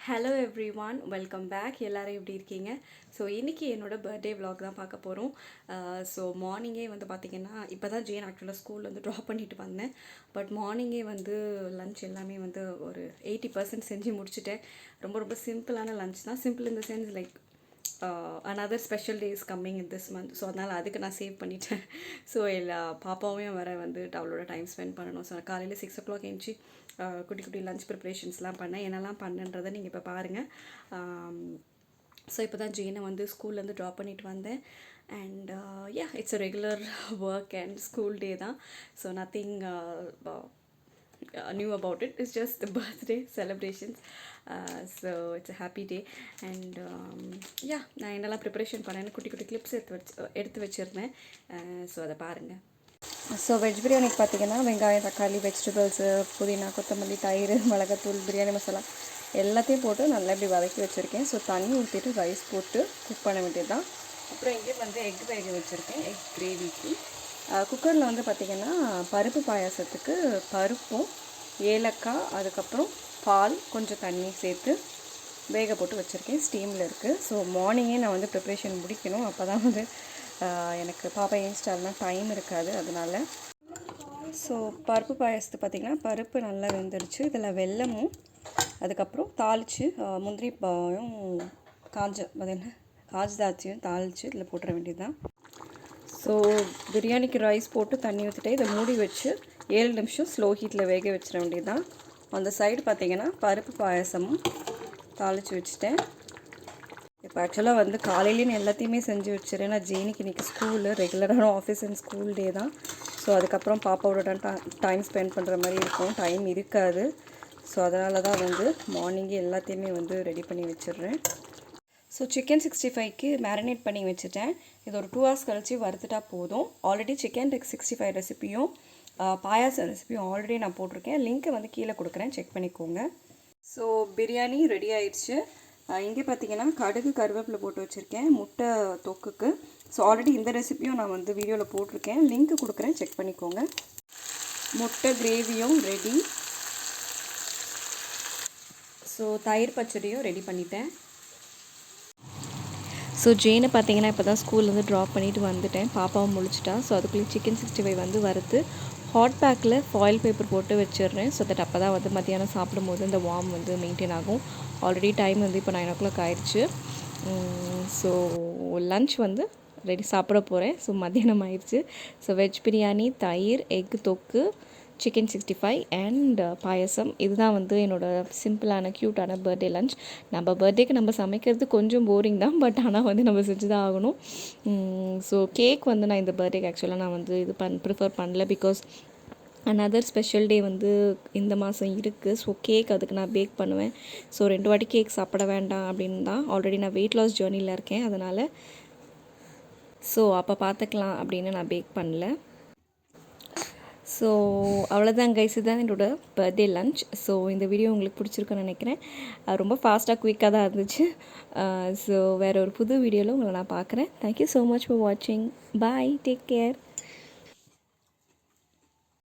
Hello everyone, welcome back. எல்லோரும் எப்படி இருக்கீங்க? ஸோ இன்றைக்கி என்னோடய பர்த்டே விலாக் தான் பார்க்க போகிறோம். ஸோ மார்னிங்கே வந்து பார்த்திங்கன்னா, இப்போ தான் ஜேன் ஆக்சுவலாக ஸ்கூலில் வந்து ட்ராப் பண்ணிட்டு வந்தேன். பட் மார்னிங்கே வந்து லன்ச் எல்லாமே வந்து ஒரு 80% செஞ்சு முடிச்சுட்டேன். ரொம்ப ரொம்ப சிம்பிளான லன்ச் தான். Simple in the sense like another special day is coming in this month. So அதனால் அதுக்கு நான் சேவ் பண்ணிட்டேன். ஸோ எல்லா பாப்பாவையும் வர வந்து அவளோட டைம் ஸ்பெண்ட் பண்ணணும். ஸோ காலையில் 6 o'clock எழுந்துச்சி குட்டி குட்டி லன்ச் ப்ரிப்ரேஷன்ஸ்லாம் பண்ணேன். என்னெல்லாம் பண்ணேன்றதை நீங்கள் இப்போ பாருங்கள். ஸோ இப்போ தான் ஜெயினை வந்து ஸ்கூல்லேருந்து ட்ராப் பண்ணிட்டு வந்தேன். And it's a regular work and school day தான். So nothing new about it. It's just the birthday celebrations. So it's a happy day. And நான் என்னெல்லாம் ப்ரிப்பரேஷன் பண்ணேன்னு குட்டி குட்டி கிளிப்ஸ் எடுத்து வச்சுருந்தேன். ஸோ அதை பாருங்கள். ஸோ வெஜ் பிரியாணிக்கு பார்த்திங்கன்னா வெங்காயம், தக்காளி, வெஜிடபிள்ஸு, புதினா, கொத்தமல்லி, தயிர், மிளகாத்தூள், பிரியாணி மசாலா எல்லாத்தையும் போட்டு நல்லா இப்படி வதக்கி வச்சுருக்கேன். ஸோ தண்ணி ஊற்றிட்டு ரைஸ் போட்டு குக் பண்ண வேண்டியது தான். அப்புறம் இங்கே வந்து எக் வேக வச்சுருக்கேன், எக் கிரேவிக்கு. குக்கரில் வந்து பார்த்திங்கன்னா பருப்பு பாயாசத்துக்கு பருப்பும் ஏலக்காய், அதுக்கப்புறம் பால், கொஞ்சம் தண்ணி சேர்த்து வேக போட்டு வச்சுருக்கேன். ஸ்டீமில் இருக்குது. ஸோ மார்னிங்கே நான் வந்து ப்ரிப்ரேஷன் முடிக்கணும். அப்போ தான் வந்து எனக்கு பாப்பா இன்ஸ்டால்லாம் டைம் இருக்காது. அதனால் ஸோ பருப்பு பாயாசத்து பார்த்திங்கன்னா பருப்பு நல்லா வெந்துருச்சு. இதில் வெல்லமும் அதுக்கப்புறம் தாளித்து முந்திரி பாயும் காஞ்சதாச்சியும் தாளித்து இதில் போட்டுற வேண்டியது தான். ஸோ பிரியாணிக்கு ரைஸ் போட்டு தண்ணி ஊற்றிட்டு இதை மூடி வச்சு 7 நிமிஷம் ஸ்லோ ஹீட்டில் வேக வச்சிட வேண்டியது தான். அந்த சைடு பார்த்திங்கன்னா பருப்பு பாயசமும் தாளித்து வச்சுட்டேன். இப்போ ஆக்சுவலாக வந்து காலையிலேயே எல்லாத்தையுமே செஞ்சு வச்சுருேன். நான் ஜெயினிக்கு இன்றைக்கி ஸ்கூலு ரெகுலரான ஆஃபீஸ் அண்ட் ஸ்கூல் டே தான். ஸோ அதுக்கப்புறம் பாப்பாவோட டைம் ஸ்பெண்ட் பண்ணுற மாதிரி இருக்கும், டைம் இருக்காது. ஸோ அதனால தான் வந்து மார்னிங்கே எல்லாத்தையுமே வந்து ரெடி பண்ணி வச்சிடுறேன். ஸோ சிக்கன் 65க்கு மேரினேட் பண்ணி வச்சுட்டேன். இது ஒரு 2 hours கழித்து வறுத்துட்டா போதும். ஆல்ரெடி சிக்கன் 65 ரெசிப்பியும் பாயாசம் ரெசிப்பியும் ஆல்ரெடி நான் போட்டிருக்கேன். லிங்க்கை வந்து கீழே கொடுக்குறேன், செக் பண்ணிக்கோங்க. ஸோ பிரியாணி ரெடி ஆயிடுச்சு. இங்கே பார்த்தீங்கன்னா கடுகு, கருவேப்பிலை போட்டு வச்சுருக்கேன் முட்டை தொக்குக்கு. ஸோ ஆல்ரெடி இந்த ரெசிப்பியும் நான் வந்து வீடியோவில் போட்டிருக்கேன், லிங்க்கு கொடுக்குறேன், செக் பண்ணிக்கோங்க. முட்டை கிரேவியும் ரெடி. ஸோ தயிர் பச்சடியும் ரெடி பண்ணிட்டேன். ஸோ ஜெயினை பார்த்தீங்கன்னா இப்போ தான் ஸ்கூல்லேருந்து ட்ராப் பண்ணிவிட்டு வந்துட்டேன். பாப்பாவும் முழிச்சிட்டா. ஸோ அதுக்குள்ளே சிக்கன் 65 வந்து வறுத்து ஹாட் பேக்கில் ஃபாயில் பேப்பர் போட்டு வச்சிடுறேன். ஸோ தட் அப்போ தான் வந்து மத்தியானம் சாப்பிடும்போது இந்த வார்ம் வந்து மெயின்டைன் ஆகும். ஆல்ரெடி டைம் வந்து இப்போ 9 o'clock ஆயிடுச்சு. ஸோ லன்ச் வந்து ரெடி சாப்பிட போகிறேன். ஸோ மத்தியானம் ஆயிடுச்சு. ஸோ வெஜ் பிரியாணி, தயிர், எக் தொக்கு, சிக்கன் 65 அண்ட் பாயசம். இதுதான் வந்து என்னோடய சிம்பிளான க்யூட்டான பர்த்டே லன்ச். நம்ம பர்த்டேக்கு நம்ம சமைக்கிறது கொஞ்சம் போரிங் தான், பட் ஆனால் வந்து நம்ம செஞ்சு தான் ஆகணும். ஸோ கேக் வந்து நான் இந்த பர்த்டேக்கு ஆக்சுவலாக நான் வந்து ப்ரிஃபர் பண்ணல. பிகாஸ் another ஸ்பெஷல் டே வந்து இந்த மாதம் இருக்குது. ஸோ கேக் அதுக்கு நான் பேக் பண்ணுவேன். ஸோ 2 வாட்டி கேக் சாப்பிட வேண்டாம் அப்படின்னு தான். ஆல்ரெடி நான் வெயிட் லாஸ் ஜேர்னியில் இருக்கேன். அதனால் ஸோ அப்போ பார்த்துக்கலாம் அப்படின்னு நான் பேக் பண்ணல. ஸோ அவ்வளோதான் கைஸ், இதுதான் என்னோடய பர்த்டே லன்ச். ஸோ இந்த வீடியோ உங்களுக்கு பிடிச்சிருக்குன்னு நினைக்கிறேன். ரொம்ப ஃபாஸ்ட்டாக குயிக்காக தான் இருந்துச்சு. ஸோ வேறு ஒரு புது வீடியோவில் உங்களை நான் பார்க்குறேன். தேங்க்யூ ஸோ மச் ஃபார் வாட்சிங். பாய், டேக் கேர்.